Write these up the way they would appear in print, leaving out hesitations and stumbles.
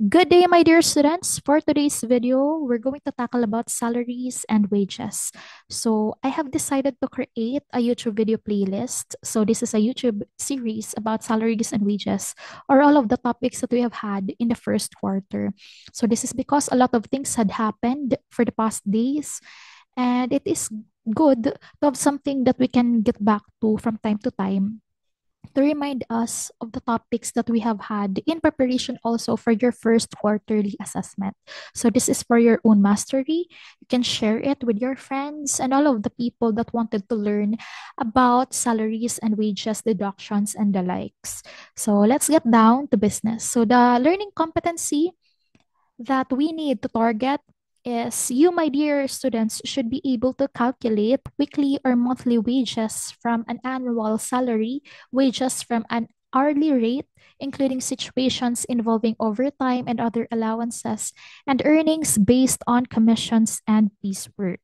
Good day, my dear students. For today's video, we're going to tackle about salaries and wages. So I have decided to create a YouTube video playlist. So this is a YouTube series about salaries and wages, or all of the topics that we have had in the first quarter. So this is because a lot of things had happened for the past days, and it is good to have something that we can get back to from time to time to remind us of the topics that we have had in preparation also for your first quarterly assessment. So this is for your own mastery. You can share it with your friends and all of the people that wanted to learn about salaries and wages deductions and the likes. So let's get down to business. So the learning competency that we need to target is you, my dear students, should be able to calculate weekly or monthly wages from an annual salary, wages from an hourly rate, including situations involving overtime and other allowances, and earnings based on commissions and piecework.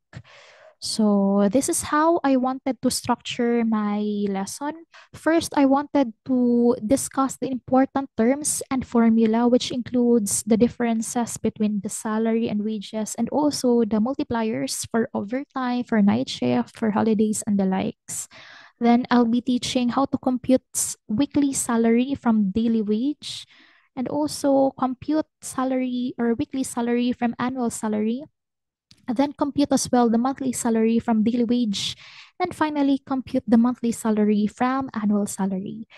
So this is how I wanted to structure my lesson. First, I wanted to discuss the important terms and formula, which includes the differences between the salary and wages, and also the multipliers for overtime, for night shift, for holidays, and the likes. Then I'll be teaching how to compute weekly salary from daily wage, and also compute salary or weekly salary from annual salary, and then compute as well the monthly salary from daily wage, and finally compute the monthly salary from annual salary.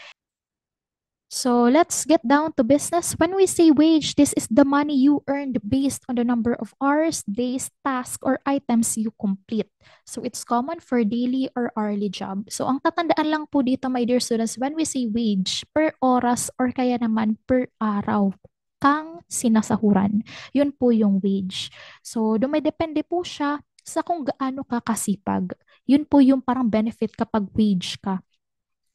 So let's get down to business. When we say wage, this is the money you earned based on the number of hours, days, tasks, or items you complete. So it's common for daily or hourly job. So ang tatandaan lang po dito, my dear students, when we say wage, per oras or kaya naman per araw kang sinasahuran. Yun po yung wage. So dumidepende po siya sa kung gaano ka kasipag. Yun po yung parang benefit kapag wage ka.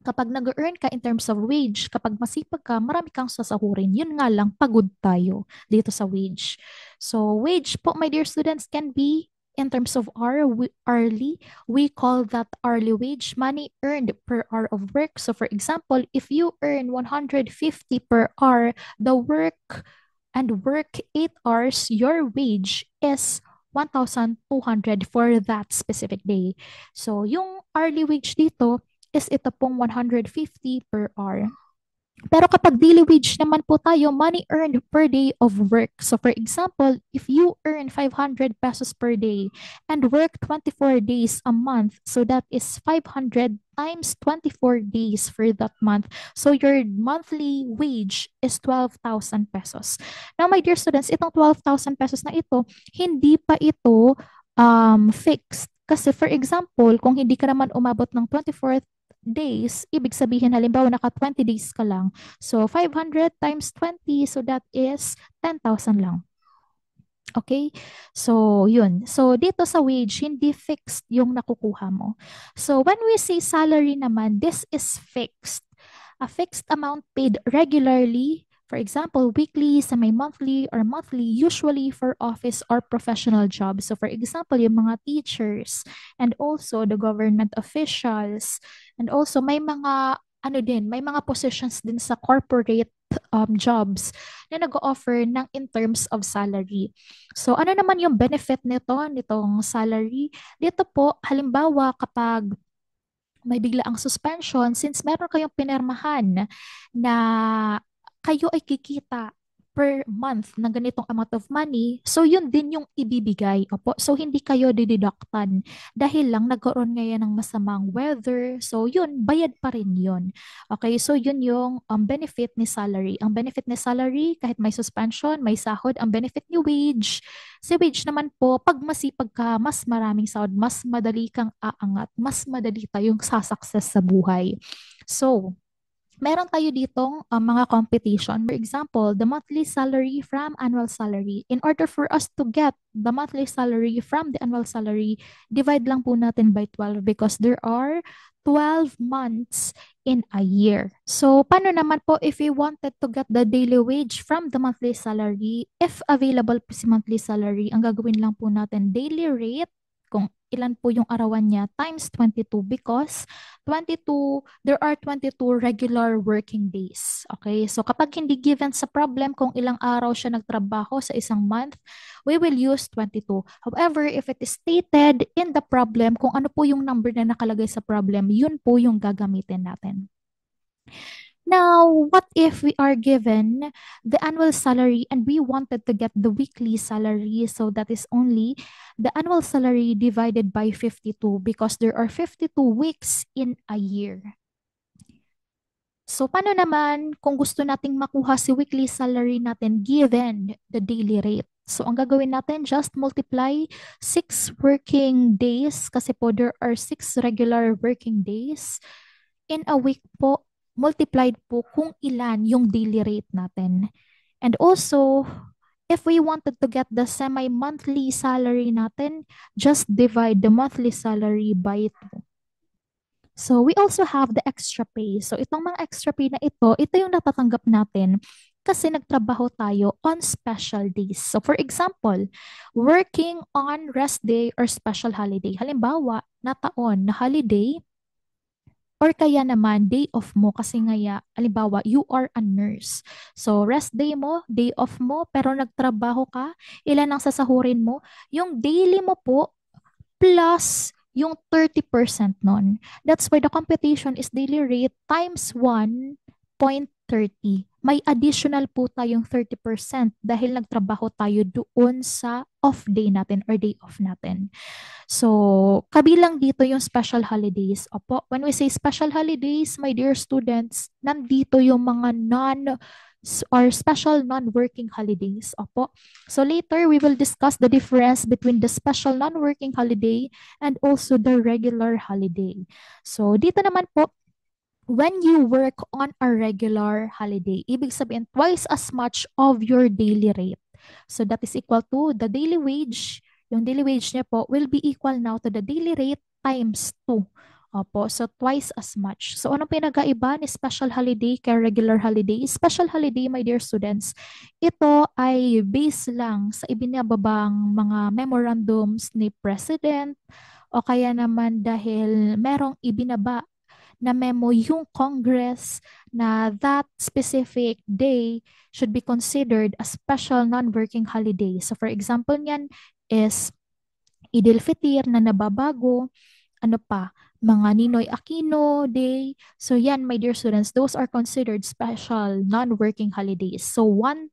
Kapag nag-earn ka in terms of wage, kapag masipag ka, marami kang sasahurin. Yun nga lang, pagod tayo dito sa wage. So, wage po, my dear students, can be in terms of hourly. We call that hourly wage, money earned per hour of work. So, for example, if you earn 150 per hour, the work and work 8 hours, your wage is 1,200 for that specific day. So, yung hourly wage dito is ito pong 150 per hour. Pero kapag daily wage naman po tayo, money earned per day of work. So for example, if you earn 500 pesos per day and work 24 days a month, so that is 500 times 24 days for that month. So your monthly wage is 12,000 pesos. Now, my dear students, itong 12,000 pesos na ito, hindi pa ito fixed. Kasi for example, kung hindi ka naman umabot ng 24 days, ibig sabihin halimbawa naka 20 days ka lang. So 500 times 20, so that is 10,000 lang. Okay? So, yun. So, dito sa wage, hindi fixed yung nakukuha mo. So, when we say salary naman, this is fixed. A fixed amount paid regularly, for example, weekly, semi-monthly, or monthly, usually for office or professional jobs. So, for example, yung mga teachers and also the government officials, and also may mga ano din, may mga positions din sa corporate jobs na nag-offer ng in terms of salary. So, ano naman yung benefit nitong salary? Dito po, halimbawa, kapag may bigla ang suspension, since meron kayong pinirmahan na kayo ay kikita per month ng ganitong amount of money, so yun din yung ibibigay. Opo. So hindi kayo dididuktan dahil lang nagkaroon ngayon ng masamang weather. So yun, bayad pa rin yun. Okay, so yun yung benefit ni salary. Ang benefit ni salary, kahit may suspension, may sahod, ang benefit ni wage. Si wage naman po, pag masipag ka, mas maraming sahod, mas madali kang aangat, mas madali tayong sasakses sa buhay. So, meron tayo ditong mga competition. For example, the monthly salary from annual salary. In order for us to get the monthly salary from the annual salary, divide lang po natin by 12 because there are 12 months in a year. So, paano naman po if we wanted to get the daily wage from the monthly salary? If available po si monthly salary, ang gagawin lang po natin daily rate kung ilan po yung arawan niya times 22 because 22, there are 22 regular working days. Okay? So kapag hindi given sa problem kung ilang araw siya nagtrabaho sa isang month, we will use 22. However, if it is stated in the problem kung ano po yung number na nakalagay sa problem, yun po yung gagamitin natin. Now, what if we are given the annual salary and we wanted to get the weekly salary? So that is only the annual salary divided by 52 because there are 52 weeks in a year. So, paano naman kung gusto nating makuha si weekly salary natin given the daily rate? So, ang gagawin natin, just multiply 6 working days kasi po there are 6 regular working days in a week po, multiplied po kung ilan yung daily rate natin. And also, if we wanted to get the semi-monthly salary natin, just divide the monthly salary by 2. So, we also have the extra pay. So, itong mga extra pay na ito yung natatanggap natin kasi nagtrabaho tayo on special days. So, for example, working on rest day or special holiday. Halimbawa, na taon na holiday, or kaya naman, day off mo kasi ngaya, halimbawa, you are a nurse. So, rest day mo, day off mo, pero nagtrabaho ka, ilan ang sasahurin mo? Yung daily mo po, plus yung 30% nun. That's why the computation is daily rate times 1.30. May additional po tayong 30% dahil nagtrabaho tayo doon sa off day natin or day off natin. So, kabilang dito yung special holidays. Opo, when we say special holidays, my dear students, nandito yung mga or special non-working holidays. Opo. So later, we will discuss the difference between the special non-working holiday and also the regular holiday. So dito naman po, when you work on a regular holiday, ibig sabihin twice as much of your daily rate. So that is equal to the daily wage. Yung daily wage niya po will be equal now to the daily rate times 2. Opo, so twice as much. So anong pinagkaiba ni special holiday kay regular holiday? Special holiday, my dear students, ito ay based lang sa ibinababang mga memorandums ni President o kaya naman dahil merong ibinaba na memo yung Congress na that specific day should be considered a special non-working holiday. So for example niyan is Idil Fitir na nababago, ano pa, mga Ninoy Aquino Day. So yan, my dear students, those are considered special non-working holidays. So 1.30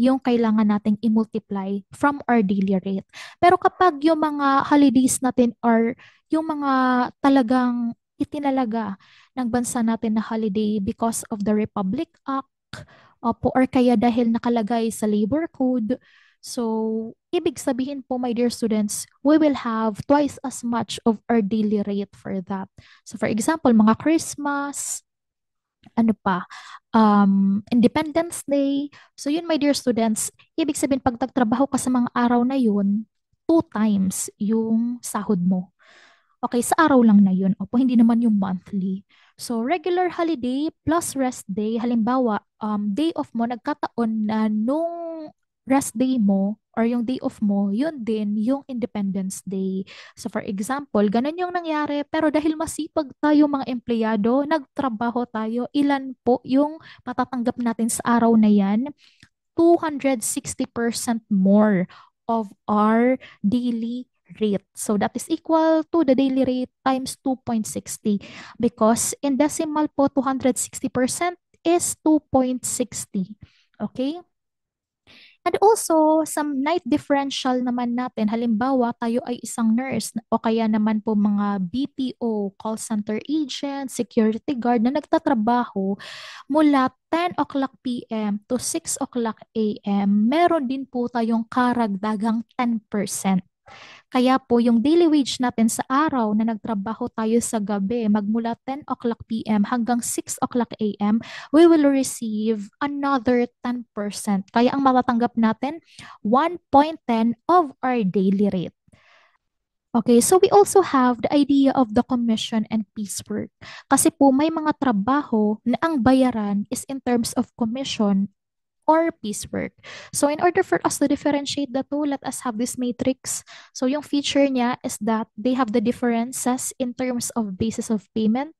yung kailangan nating i-multiply from our daily rate. Pero kapag yung mga holidays natin are yung mga talagang itinalaga ng bansa natin na holiday because of the Republic Act, opo, or kaya dahil nakalagay sa labor code. So, ibig sabihin po, my dear students, we will have twice as much of our daily rate for that. So, for example, mga Christmas, ano pa, Independence Day. So, yun, my dear students, ibig sabihin, pag nagtrabaho ka sa mga araw na yun, 2 times yung sahod mo. Okay, sa araw lang na yun. Opo, hindi naman yung monthly. So, regular holiday plus rest day. Halimbawa, day off mo, nagkataon na nung rest day mo or yung day off mo, yun din yung Independence Day. So, for example, ganun yung nangyari. Pero dahil masipag tayo mga empleyado, nagtrabaho tayo, ilan po yung matatanggap natin sa araw na yan? 260% more of our daily rate. So that is equal to the daily rate times 2.60 because in decimal po 260% is 2.60. Okay? And also, some night differential naman natin. Halimbawa, tayo ay isang nurse o kaya naman po mga BPO, call center agent, security guard na nagtatrabaho mula 10 o'clock p.m. to 6 o'clock a.m. Meron din po tayong karagdagang 10%. Kaya po yung daily wage natin sa araw na nagtrabaho tayo sa gabi magmula 10 o'clock p.m. hanggang 6 o'clock a.m., we will receive another 10%. Kaya ang matatanggap natin, 1.10 of our daily rate. Okay, so we also have the idea of the commission and piecework. Kasi po may mga trabaho na ang bayaran is in terms of commission or piecework. So in order for us to differentiate the two, let us have this matrix. So yung feature niya is that they have the differences in terms of basis of payment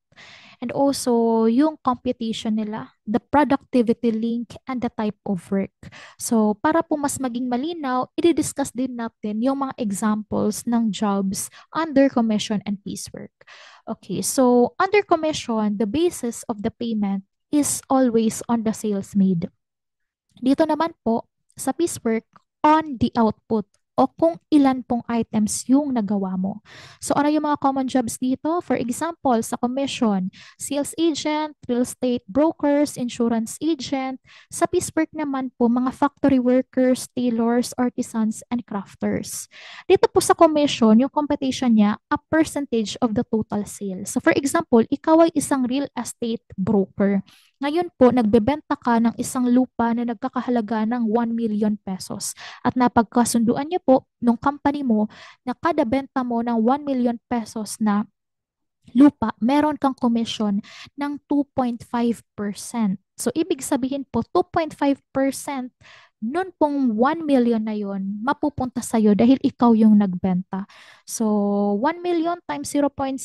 and also yung computation nila, the productivity link, and the type of work. So para po mas maging malinaw, i-discuss din natin yung mga examples ng jobs under commission and piecework. Okay, so under commission, the basis of the payment is always on the sales made. Dito naman po, sa piecework, on the output o kung ilan pong items yung nagawa mo. So, ano yung mga common jobs dito? For example, sa commission, sales agent, real estate brokers, insurance agent. Sa piecework naman po, mga factory workers, tailors, artisans, and crafters. Dito po sa commission, yung competition niya, a percentage of the total sales. So, for example, ikaw ay isang real estate broker. Ngayon po, nagbebenta ka ng isang lupa na nagkakahalaga ng 1 million pesos. At napagkasunduan niyo po nung company mo na kada benta mo ng 1 million pesos na lupa, meron kang commission ng 2.5%. So, ibig sabihin po, 2.5% nun pong 1 million na yon mapupunta sa'yo dahil ikaw yung nagbenta. So, 1 million times 0.025,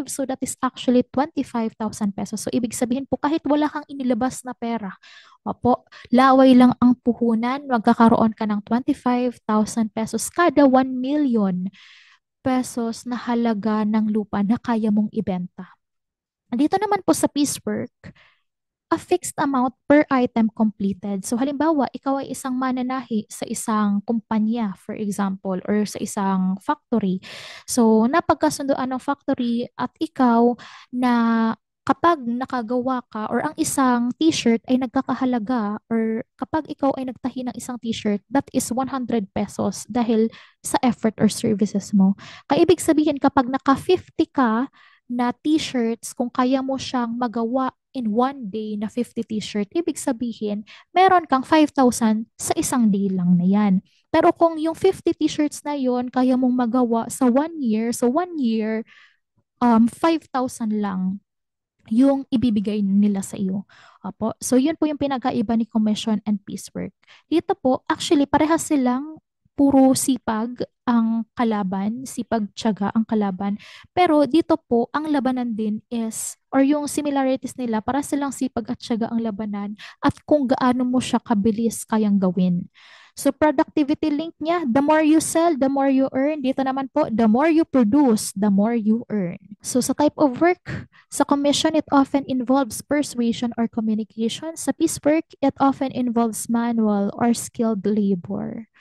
so that is actually 25,000 pesos. So, ibig sabihin po, kahit wala kang inilabas na pera, opo, laway lang ang puhunan, magkakaroon ka ng 25,000 pesos kada 1 million pesos na halaga ng lupa na kaya mong ibenta. Dito naman po sa piecework, a fixed amount per item completed. So halimbawa, ikaw ay isang mananahi sa isang kumpanya, for example, or sa isang factory. So napagkasunduan ng factory at ikaw na kapag nakagawa ka or ang isang t-shirt ay nagkakahalaga or kapag ikaw ay nagtahi ng isang t-shirt, that is 100 pesos dahil sa effort or services mo. Kaya ibig sabihin kapag naka 50 ka na t-shirts, kung kaya mo siyang magawa in one day na 50 t-shirt, ibig sabihin, meron kang 5,000 sa isang day lang na yan. Pero kung yung 50 t-shirts na yon kaya mong magawa sa 1 year, so 1 year, 5,000 lang yung ibibigay nila sa iyo. Opo. So, yun po yung pinagkaiba ni commission and piecework. Dito po, actually, parehas silang puro sipag ang kalaban, sipag tiyaga ang kalaban. Pero dito po, ang labanan din is, or yung similarities nila, para silang sipag at tiyaga ang labanan at kung gaano mo siya kabilis kayang gawin. So productivity link niya, the more you sell, the more you earn. Dito naman po, the more you produce, the more you earn. So sa type of work, sa commission, it often involves persuasion or communication. Sa piecework, it often involves manual or skilled labor.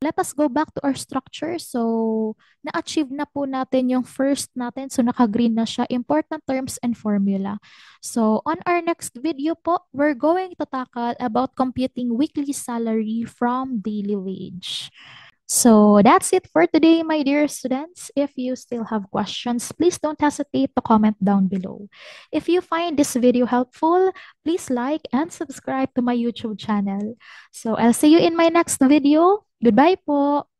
Let us go back to our structure. So, na-achieve na po natin yung first natin. So, naka-green na siya. Important terms and formula. So, on our next video po, we're going to tackle about computing weekly salary from daily wage. So that's it for today, my dear students. If you still have questions, please don't hesitate to comment down below. If you find this video helpful, please like and subscribe to my YouTube channel. So I'll see you in my next video. Goodbye po!